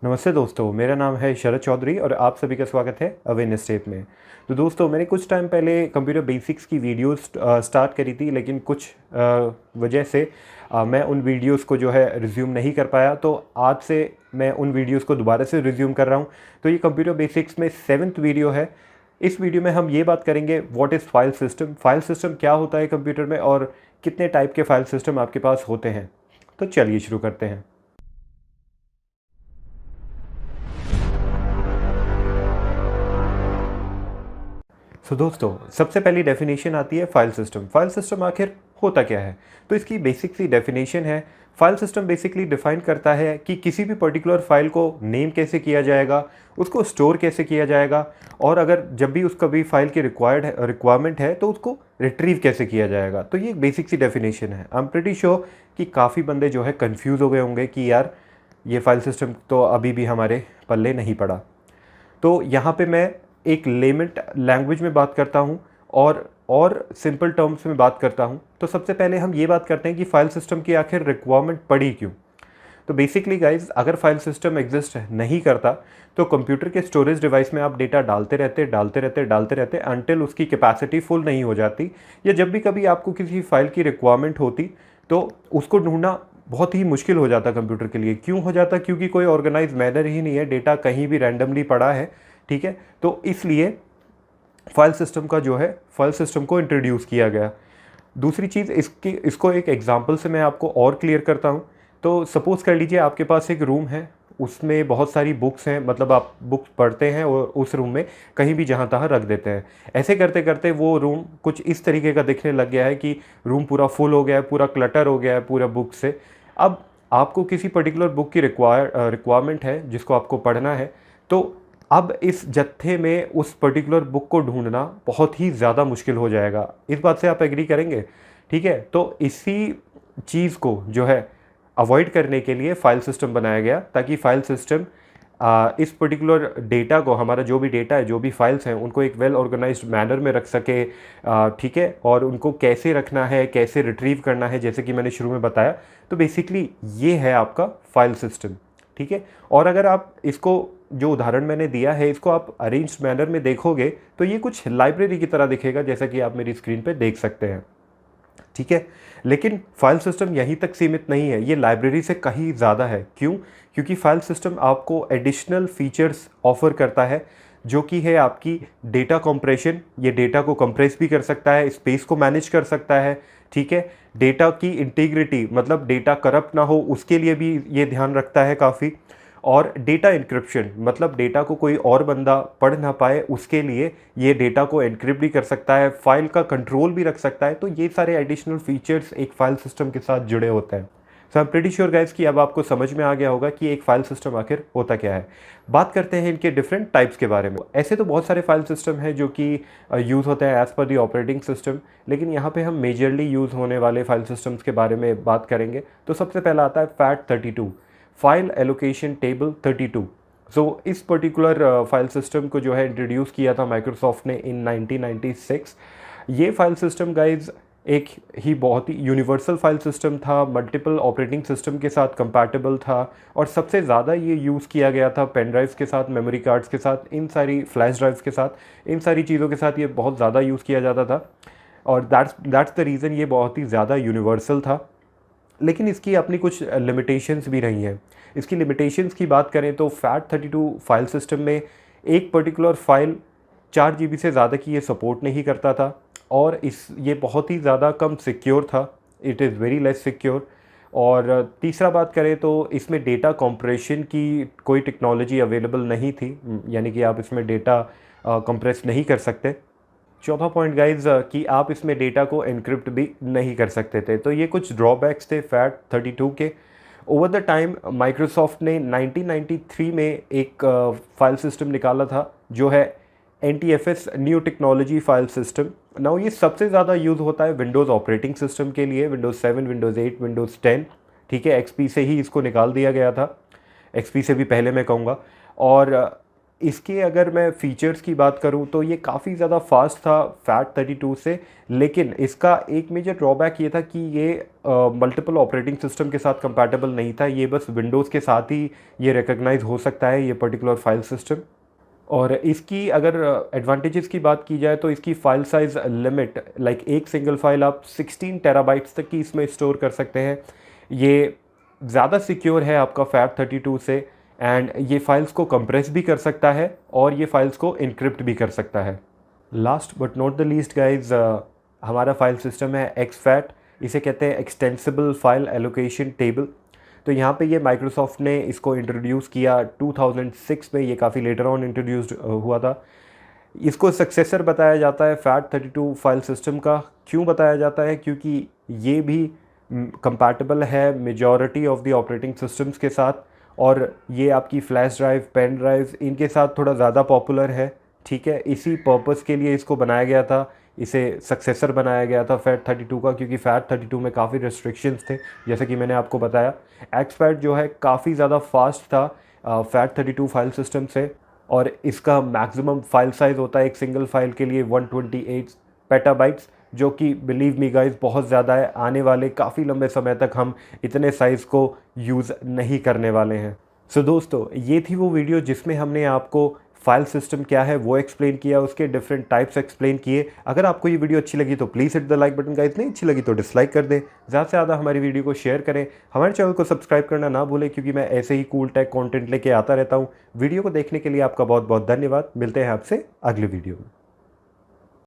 नमस्ते दोस्तों, मेरा नाम है शरद चौधरी और आप सभी का स्वागत है अवेयरनेस स्टेप में। तो दोस्तों, मैंने कुछ टाइम पहले कंप्यूटर बेसिक्स की वीडियोस स्टार्ट करी थी, लेकिन कुछ वजह से मैं उन वीडियोस को जो है रिज्यूम नहीं कर पाया। तो आज से मैं उन वीडियोस को दोबारा से रिज्यूम कर रहा हूं। तो ये कंप्यूटर बेसिक्स में 7th वीडियो है। इस वीडियो में हम ये बात करेंगे what is file system, file system क्या होता है कंप्यूटर में और कितने टाइप के फाइल सिस्टम आपके पास होते हैं। तो चलिए शुरू करते हैं। सो दोस्तों, सबसे पहली डेफिनेशन आती है फाइल सिस्टम। फाइल सिस्टम आखिर होता क्या है? तो इसकी बेसिक सी डेफिनेशन है, फाइल सिस्टम बेसिकली डिफाइन करता है कि किसी भी पर्टिकुलर फाइल को नेम कैसे किया जाएगा, उसको स्टोर कैसे किया जाएगा, और अगर जब भी उसका भी फाइल की रिक्वायरमेंट है तो उसको रिट्रीव कैसे किया जाएगा। तो ये एक बेसिक सी डेफिनेशन है। आई एम प्रीटी श्योर कि काफ़ी बंदे जो है कन्फ्यूज़ हो गए होंगे कि यार ये फाइल सिस्टम तो अभी भी हमारे पल्ले नहीं पड़ा। तो यहाँ पे मैं एक लेमेंट लैंग्वेज में बात करता हूँ और सिंपल टर्म्स में बात करता हूँ। तो सबसे पहले हम ये बात करते हैं कि फाइल सिस्टम की आखिर रिक्वायरमेंट पड़ी क्यों। तो बेसिकली गाइज, अगर फाइल सिस्टम एग्जिस्ट नहीं करता तो कंप्यूटर के स्टोरेज डिवाइस में आप डेटा डालते रहते अनटिल उसकी कैपेसिटी फुल नहीं हो जाती, या जब भी कभी आपको किसी फाइल की रिक्वायरमेंट होती तो उसको ढूंढना बहुत ही मुश्किल हो जाता कंप्यूटर के लिए। क्यों हो जाता? क्योंकि कोई ऑर्गेनाइज मैनर ही नहीं है, डेटा कहीं भी रैंडमली पड़ा है। ठीक है, तो इसलिए फाइल सिस्टम को इंट्रोड्यूस किया गया। दूसरी चीज़, इसको एक एग्जांपल से मैं आपको और क्लियर करता हूँ। तो सपोज़ कर लीजिए आपके पास एक रूम है, उसमें बहुत सारी बुक्स हैं, मतलब आप बुक्स पढ़ते हैं और उस रूम में कहीं भी जहाँ तहाँ रख देते हैं। ऐसे करते करते वो रूम कुछ इस तरीके का दिखने लग गया है कि रूम पूरा फुल हो गया है, पूरा क्लटर हो गया है पूरा बुक से। अब आपको किसी पर्टिकुलर बुक की रिक्वायरमेंट है जिसको आपको पढ़ना है। तो अब इस जत्थे में उस पर्टिकुलर बुक को ढूंढना बहुत ही ज़्यादा मुश्किल हो जाएगा। इस बात से आप एग्री करेंगे? ठीक है, तो इसी चीज़ को जो है अवॉइड करने के लिए फाइल सिस्टम बनाया गया, ताकि फाइल सिस्टम इस पर्टिकुलर डेटा को, हमारा जो भी डेटा है, जो भी फाइल्स हैं, उनको एक वेल ऑर्गेनाइज्ड मैनर में रख सके। ठीक है, और उनको कैसे रखना है, कैसे रिट्रीव करना है, जैसे कि मैंने शुरू में बताया। तो बेसिकली ये है आपका फाइल सिस्टम। ठीक है, और अगर आप इसको, जो उदाहरण मैंने दिया है, इसको आप अरेंज्ड मैनर में देखोगे तो ये कुछ लाइब्रेरी की तरह दिखेगा, जैसा कि आप मेरी स्क्रीन पे देख सकते हैं। ठीक है, लेकिन फाइल सिस्टम यहीं तक सीमित नहीं है, ये लाइब्रेरी से कहीं ज़्यादा है। क्यों? क्योंकि फाइल सिस्टम आपको एडिशनल फीचर्स ऑफर करता है, जो कि है आपकी डेटा कंप्रेशन। ये डेटा को कंप्रेस भी कर सकता है, स्पेस को मैनेज कर सकता है। ठीक है, डेटा की इंटीग्रिटी, मतलब डेटा करप्ट ना हो, उसके लिए भी ये ध्यान रखता है काफ़ी। और डेटा इंक्रिप्शन, मतलब डेटा को कोई और बंदा पढ़ ना पाए, उसके लिए ये डेटा को एनक्रिप्ट भी कर सकता है, फाइल का कंट्रोल भी रख सकता है। तो ये सारे एडिशनल फीचर्स एक फाइल सिस्टम के साथ जुड़े होते हैं। So I am pretty sure guys कि अब आपको समझ में आ गया होगा कि एक फाइल सिस्टम आखिर होता क्या है। बात करते हैं इनके डिफरेंट टाइप्स के बारे में। ऐसे तो बहुत सारे फाइल सिस्टम हैं जो कि यूज़ होते हैं as per the operating system, लेकिन यहाँ पे हम मेजरली यूज़ होने वाले फाइल सिस्टम्स के बारे में बात करेंगे। तो सबसे पहला आता है FAT32, फाइल एलोकेशन टेबल 32। सो इस पर्टिकुलर फाइल सिस्टम को जो है इंट्रोड्यूस किया था माइक्रोसॉफ्ट ने इन 1996। ये फाइल सिस्टम गाइज एक ही बहुत ही यूनिवर्सल फाइल सिस्टम था, मल्टीपल ऑपरेटिंग सिस्टम के साथ कंपैटिबल था, और सबसे ज़्यादा ये यूज़ किया गया था पेन ड्राइव्स के साथ, मेमोरी कार्ड्स के साथ, इन सारी फ्लैश ड्राइव्स के साथ, इन सारी चीज़ों के साथ ये बहुत ज़्यादा यूज़ किया जाता था। और दैट्स द रीज़न ये बहुत ही ज़्यादा यूनिवर्सल था। लेकिन इसकी अपनी कुछ लिमिटेशंस भी रही हैं। इसकी लिमिटेशंस की बात करें तो FAT32 फाइल सिस्टम में एक पर्टिकुलर फाइल 4 GB से ज़्यादा की ये सपोर्ट नहीं करता था, और ये बहुत ही ज़्यादा कम सिक्योर था। It is very less secure. और तीसरा बात करें तो इसमें डेटा कंप्रेशन की कोई टेक्नोलॉजी अवेलेबल नहीं थी, यानी कि आप इसमें डेटा कंप्रेस नहीं कर सकते। चौथा पॉइंट गाइज कि आप इसमें डेटा को एनक्रिप्ट भी नहीं कर सकते थे। तो ये कुछ ड्रॉबैक्स थे FAT32 के। ओवर द टाइम माइक्रोसॉफ्ट ने 1993 में एक फाइल सिस्टम निकाला था, जो है NTFS, new technology file system. Now ये सबसे ज़्यादा यूज़ होता है विंडोज़ ऑपरेटिंग सिस्टम के लिए, विंडोज़ 7, विंडोज़ 8, विंडोज़ 10। ठीक है, XP से ही इसको निकाल दिया गया था, XP से भी पहले मैं कहूँगा। और इसके अगर मैं फ़ीचर्स की बात करूं तो ये काफ़ी ज़्यादा फास्ट था FAT32 से, लेकिन इसका एक मेजर ड्रॉबैक ये था कि ये मल्टीपल ऑपरेटिंग सिस्टम के साथ कंपैटिबल नहीं था। ये बस विंडोज़ के साथ ही ये रिकॉग्नाइज हो सकता है, ये पर्टिकुलर फाइल सिस्टम। और इसकी अगर एडवांटेजेस की बात की जाए तो इसकी फ़ाइल साइज़ लिमिट, लाइक एक सिंगल फाइल आप 16 टेराबाइट्स तक की इसमें स्टोर कर सकते हैं। ये ज़्यादा सिक्योर है आपका FAT32 से, एंड ये फाइल्स को कंप्रेस भी कर सकता है और ये फाइल्स को इनक्रिप्ट भी कर सकता है। Last but not the least guys, हमारा फाइल सिस्टम है exFAT। इसे कहते हैं एक्सटेंसिबल फाइल एलोकेशन टेबल। तो यहाँ पे ये माइक्रोसॉफ्ट ने इसको इंट्रोड्यूस किया 2006 में, ये काफ़ी लेटर ऑन इंट्रोड्यूस्ड हुआ था। इसको सक्सेसर बताया जाता है FAT32 फाइल सिस्टम का। क्यों बताया जाता है? क्योंकि ये भी कंपैटिबल है majority of the operating systems के साथ, और ये आपकी फ्लैश ड्राइव, पेन ड्राइव, इनके साथ थोड़ा ज़्यादा पॉपुलर है। ठीक है, इसी पर्पस के लिए इसको बनाया गया था, इसे सक्सेसर बनाया गया था FAT32 का, क्योंकि FAT32 में काफ़ी रेस्ट्रिक्शंस थे जैसे कि मैंने आपको बताया। exFAT जो है काफ़ी ज़्यादा फास्ट था FAT32 फाइल सिस्टम से, और इसका मैक्सिमम फाइल साइज़ होता है एक सिंगल फाइल के लिए 128 पेटाबाइट्स, जो कि बिलीव मी गाइस बहुत ज़्यादा है। आने वाले काफ़ी लंबे समय तक हम इतने साइज़ को यूज़ नहीं करने वाले हैं। सो दोस्तों, ये थी वो वीडियो जिसमें हमने आपको फाइल सिस्टम क्या है वो एक्सप्लेन किया, उसके डिफरेंट टाइप्स एक्सप्लेन किए। अगर आपको ये वीडियो अच्छी लगी तो please hit the like button guys, नहीं अच्छी लगी तो डिसलाइक कर दें। ज़्यादा से ज़्यादा हमारी वीडियो को शेयर करें, हमारे चैनल को सब्सक्राइब करना ना भूलें, क्योंकि मैं ऐसे ही कूल टेक कंटेंट लेके आता रहता हूँ। वीडियो को देखने के लिए आपका बहुत बहुत धन्यवाद। मिलते हैं आपसे अगले वीडियो में।